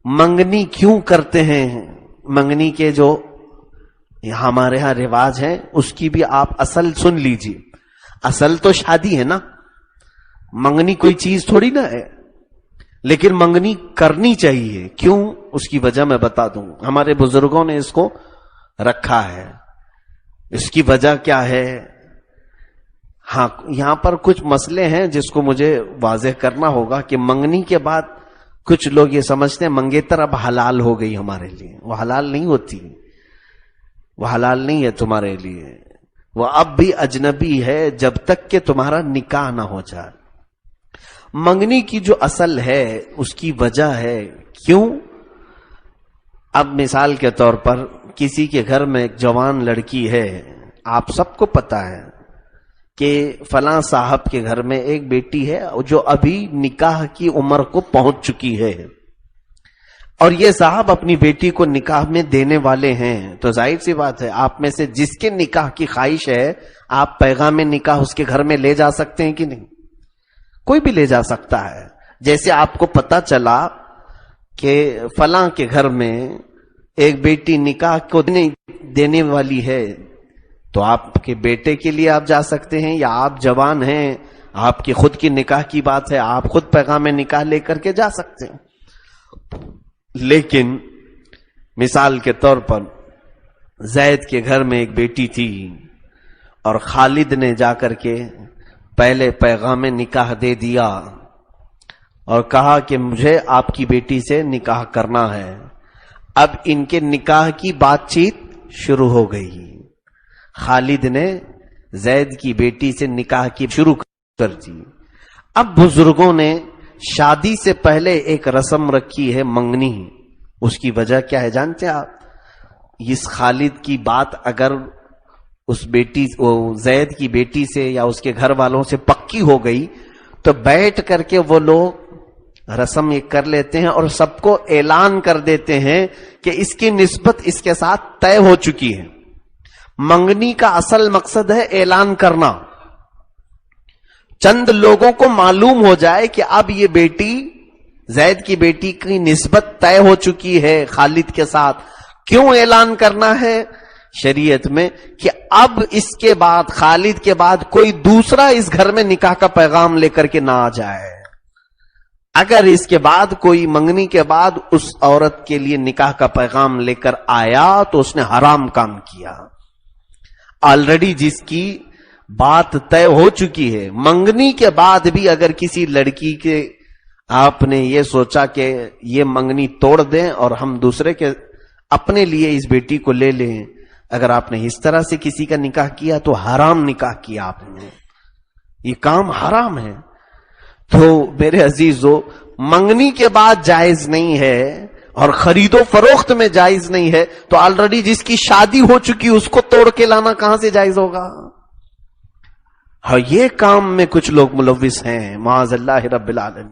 منگنی کیوں کرتے ہیں؟ منگنی کے جو ہمارے ہاں رواج ہے اس کی بھی آپ اصل سن لیجیے. اصل تو شادی ہے نا، منگنی کوئی چیز تھوڑی نہ ہے، لیکن منگنی کرنی چاہیے. کیوں؟ اس کی وجہ میں بتا دوں. ہمارے بزرگوں نے اس کو رکھا ہے. اس کی وجہ کیا ہے؟ ہاں، یہاں پر کچھ مسئلے ہیں جس کو مجھے واضح کرنا ہوگا کہ منگنی کے بعد کچھ لوگ یہ سمجھتے ہیں منگیتر اب حلال ہو گئی ہمارے لیے. وہ حلال نہیں ہوتی، وہ حلال نہیں ہے تمہارے لیے. وہ اب بھی اجنبی ہے جب تک کہ تمہارا نکاح نہ ہو جائے. منگنی کی جو اصل ہے اس کی وجہ ہے. کیوں؟ اب مثال کے طور پر کسی کے گھر میں ایک جوان لڑکی ہے، آپ سب کو پتا ہے کہ فلاں صاحب کے گھر میں ایک بیٹی ہے جو ابھی نکاح کی عمر کو پہنچ چکی ہے، اور یہ صاحب اپنی بیٹی کو نکاح میں دینے والے ہیں. تو ظاہر سی بات ہے آپ میں سے جس کے نکاح کی خواہش ہے آپ پیغام نکاح اس کے گھر میں لے جا سکتے ہیں کہ نہیں؟ کوئی بھی لے جا سکتا ہے. جیسے آپ کو پتا چلا کہ فلاں کے گھر میں ایک بیٹی نکاح کو دینے والی ہے، تو آپ کے بیٹے کے لیے آپ جا سکتے ہیں، یا آپ جوان ہیں، آپ کی خود کی نکاح کی بات ہے، آپ خود پیغام نکاح لے کر کے جا سکتے ہیں. لیکن مثال کے طور پر زید کے گھر میں ایک بیٹی تھی اور خالد نے جا کر کے پہلے پیغام نکاح دے دیا اور کہا کہ مجھے آپ کی بیٹی سے نکاح کرنا ہے. اب ان کے نکاح کی بات چیت شروع ہو گئی. خالد نے زید کی بیٹی سے نکاح کی شروع کر دی. اب بزرگوں نے شادی سے پہلے ایک رسم رکھی ہے منگنی. اس کی وجہ کیا ہے جانتے ہیں آپ؟ اس خالد کی بات اگر اس بیٹی زید کی بیٹی سے یا اس کے گھر والوں سے پکی ہو گئی تو بیٹھ کر کے وہ لوگ رسم یہ کر لیتے ہیں اور سب کو اعلان کر دیتے ہیں کہ اس کی نسبت اس کے ساتھ طے ہو چکی ہے. منگنی کا اصل مقصد ہے اعلان کرنا. چند لوگوں کو معلوم ہو جائے کہ اب یہ بیٹی زید کی بیٹی کی نسبت طے ہو چکی ہے خالد کے ساتھ. کیوں اعلان کرنا ہے شریعت میں؟ کہ اب اس کے بعد خالد کے بعد کوئی دوسرا اس گھر میں نکاح کا پیغام لے کر کے نہ آ جائے. اگر اس کے بعد کوئی منگنی کے بعد اس عورت کے لیے نکاح کا پیغام لے کر آیا تو اس نے حرام کام کیا. آلریڈی جس کی بات طے ہو چکی ہے، منگنی کے بعد بھی اگر کسی لڑکی کے آپ نے یہ سوچا کہ یہ منگنی توڑ دیں اور ہم دوسرے کے اپنے لیے اس بیٹی کو لے لیں، اگر آپ نے اس طرح سے کسی کا نکاح کیا تو حرام نکاح کیا آپ نے. یہ کام حرام ہے. تو میرے عزیزو، منگنی کے بعد جائز نہیں ہے اور خرید و فروخت میں جائز نہیں ہے، تو آلریڈی جس کی شادی ہو چکی اس کو توڑ کے لانا کہاں سے جائز ہوگا؟ ہاں، یہ کام میں کچھ لوگ ملوث ہیں، معاذ اللہ رب العالمین.